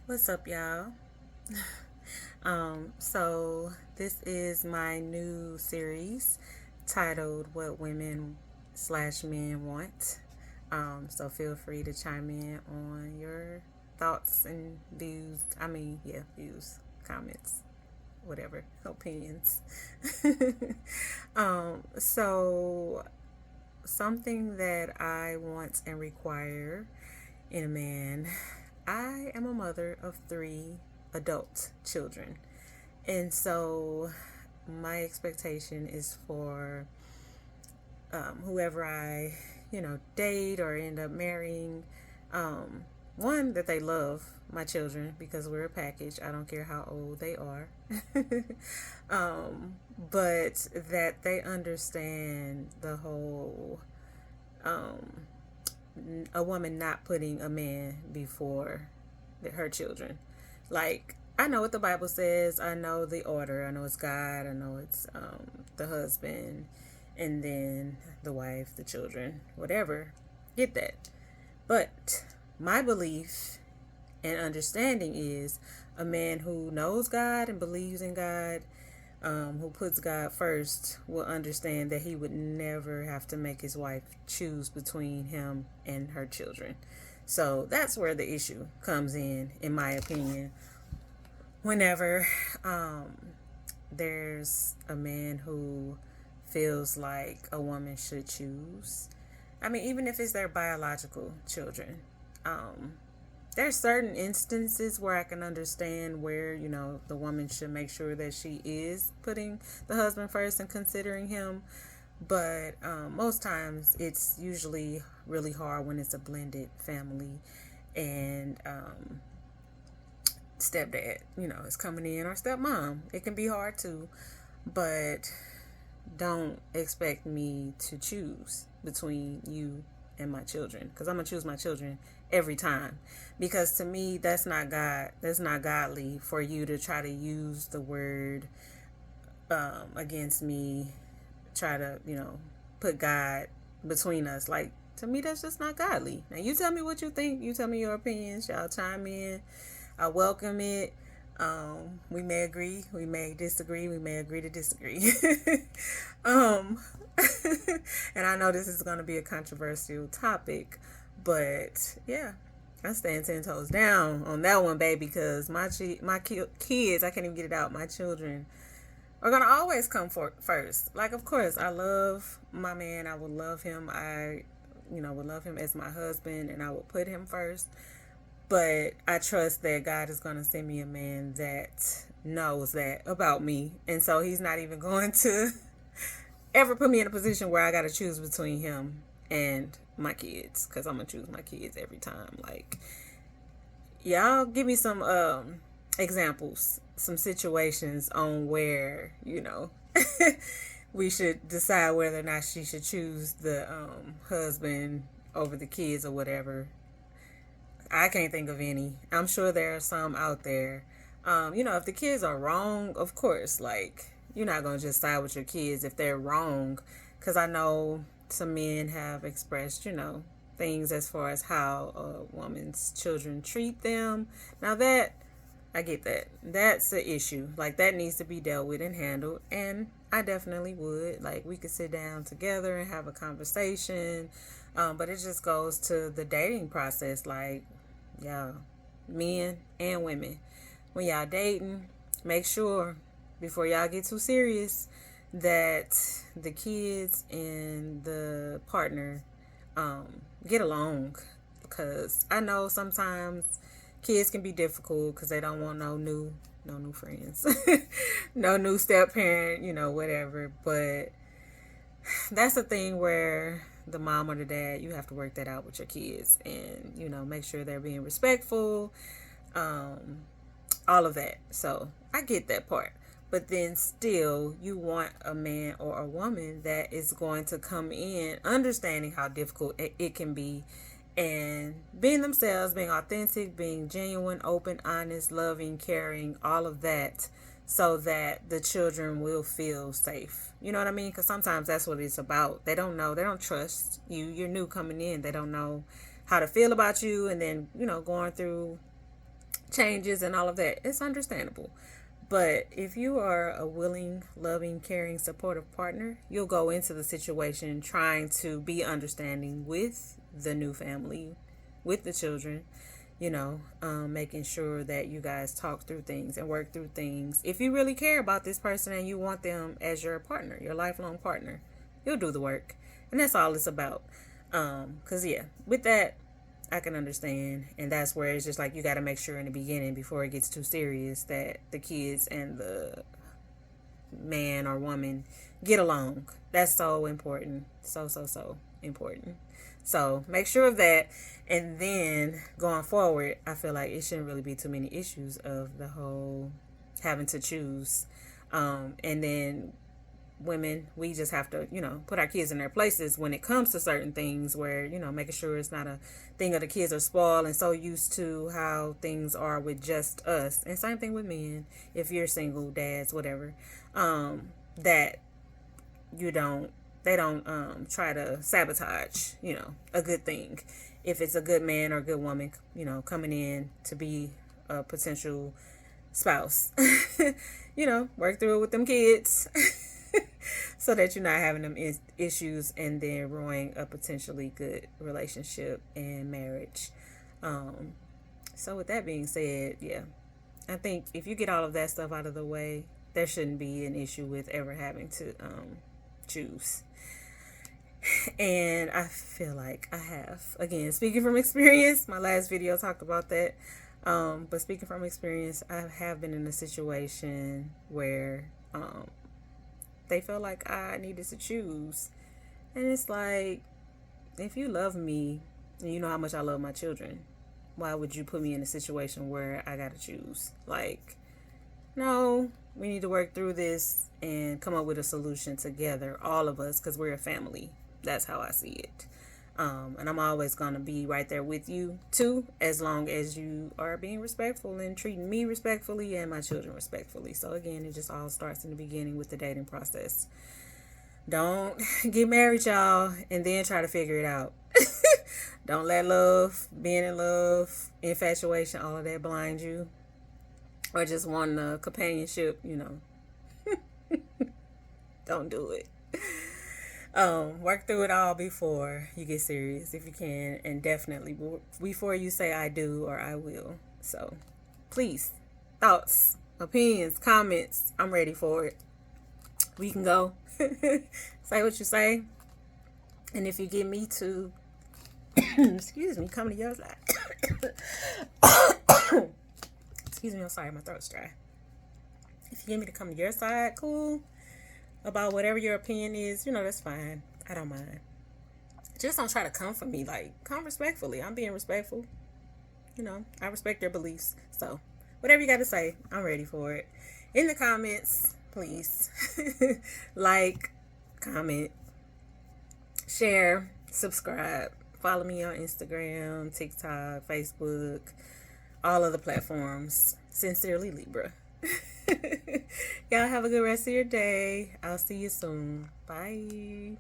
What's up, y'all? So this is my new series titled "What Women Slash Men Want." So feel free to chime in on your thoughts and views. Views, comments, whatever, opinions. So something that I want and require in a man. I am a mother of three adult children. And so my expectation is for whoever I date or end up marrying, one, that they love my children because we're a package. I don't care how old they are. But that they understand the whole a woman not putting a man before her children. Like, I know what the Bible says. I know the order. I know it's God. I know it's the husband, and then the wife, the children, whatever. Get that. But my belief and understanding is a man who knows God and believes in God, who puts God first, will understand that he would never have to make his wife choose between him and her children. So that's where the issue comes in my opinion. Whenever there's a man who feels like a woman should choose, I mean, even if it's their biological children, um, there's certain instances where I can understand where, the woman should make sure that she is putting the husband first and considering him. But most times it's usually really hard when it's a blended family and stepdad, is coming in, or stepmom. It can be hard too. But don't expect me to choose between you and my children, because I'm gonna choose my children every time. Because to me, that's not God. That's not godly for you to try to use the word against me. Try to put God between us. Like, to me, that's just not godly. Now you tell me what you think. You tell me your opinions. Y'all chime in. I welcome it. We may agree, we may disagree, we may agree to disagree. um, and I know this is going to be a controversial topic, but yeah, I stand 10 toes down on that one, baby, because my kids, I can't even get it out. My children are gonna always come first. Like, of course, I love my man. I would love him. I would love him as my husband, and I would put him first. But I trust that God is going to send me a man that knows that about me. And so he's not even going to ever put me in a position where I got to choose between him and my kids. Because I'm going to choose my kids every time. Like, y'all give me some examples, some situations on where, we should decide whether or not she should choose the husband over the kids or whatever. I can't think of any. I'm sure there are some out there. If the kids are wrong, of course, like, you're not going to just side with your kids if they're wrong. Because I know some men have expressed, things as far as how a woman's children treat them. Now, that, I get that. That's an issue. Like, that needs to be dealt with and handled. And I definitely would. Like, we could sit down together and have a conversation. But it just goes to the dating process. Like, y'all, men and women, when y'all dating, make sure before y'all get too serious that the kids and the partner get along. Because I know sometimes kids can be difficult because they don't want no new friends, no new step parent, whatever. But that's the thing where the mom or the dad, you have to work that out with your kids, and make sure they're being respectful, all of that. So I get that part, but then still you want a man or a woman that is going to come in understanding how difficult it can be, and being themselves, being authentic, being genuine, open, honest, loving, caring, all of that, so that the children will feel safe. You know what I mean? Because sometimes that's what it's about. They don't know, they don't trust you. You're new coming in, they don't know how to feel about you, and then going through changes and all of that. It's understandable. But if you are a willing, loving, caring, supportive partner, you'll go into the situation trying to be understanding with the new family, with the children, making sure that you guys talk through things and work through things. If you really care about this person and you want them as your partner, your lifelong partner, you'll do the work. And that's all it's about. Because, with that, I can understand. And that's where it's just like you got to make sure in the beginning before it gets too serious that the kids and the man or woman get along. That's so important. So important. So make sure of that. And then going forward, I feel like it shouldn't really be too many issues of the whole having to choose. And then women, we just have to, put our kids in their places when it comes to certain things where, making sure it's not a thing of the kids are spoiled and so used to how things are with just us. And same thing with men, if you're single, dads, whatever, that they don't try to sabotage, a good thing. If it's a good man or a good woman, coming in to be a potential spouse, work through it with them kids. So that you're not having them issues and then ruining a potentially good relationship and marriage. So with that being said, I think if you get all of that stuff out of the way, there shouldn't be an issue with ever having to choose. And I feel like I have, again, speaking from experience, my last video talked about that. But speaking from experience, I have been in a situation where they felt like I needed to choose. And it's like, if you love me and you know how much I love my children, why would you put me in a situation where I gotta choose? Like, no, we need to work through this and come up with a solution together, all of us, because we're a family. That's how I see it. And I'm always going to be right there with you too, as long as you are being respectful and treating me respectfully and my children respectfully. So again, it just all starts in the beginning with the dating process. Don't get married, y'all, and then try to figure it out. Don't let love, being in love, infatuation, all of that blind you, or just wanting a companionship, Don't do it. Work through it all before you get serious if you can, and definitely before you say I do or I will. So please, thoughts, opinions, comments, I'm ready for it. We can go. Say what you say. And if you get me to excuse me, come to your side. Excuse me, I'm sorry, my throat's dry. If you get me to come to your side, cool. About whatever your opinion is, that's fine. I don't mind. Just don't try to come for me. Like, come respectfully. I'm being respectful. I respect your beliefs. So, whatever you got to say, I'm ready for it. In the comments, please. Like, comment, share, subscribe. Follow me on Instagram, TikTok, Facebook, all of the platforms. Sincerely, Libra. Y'all have a good rest of your day. I'll see you soon. Bye.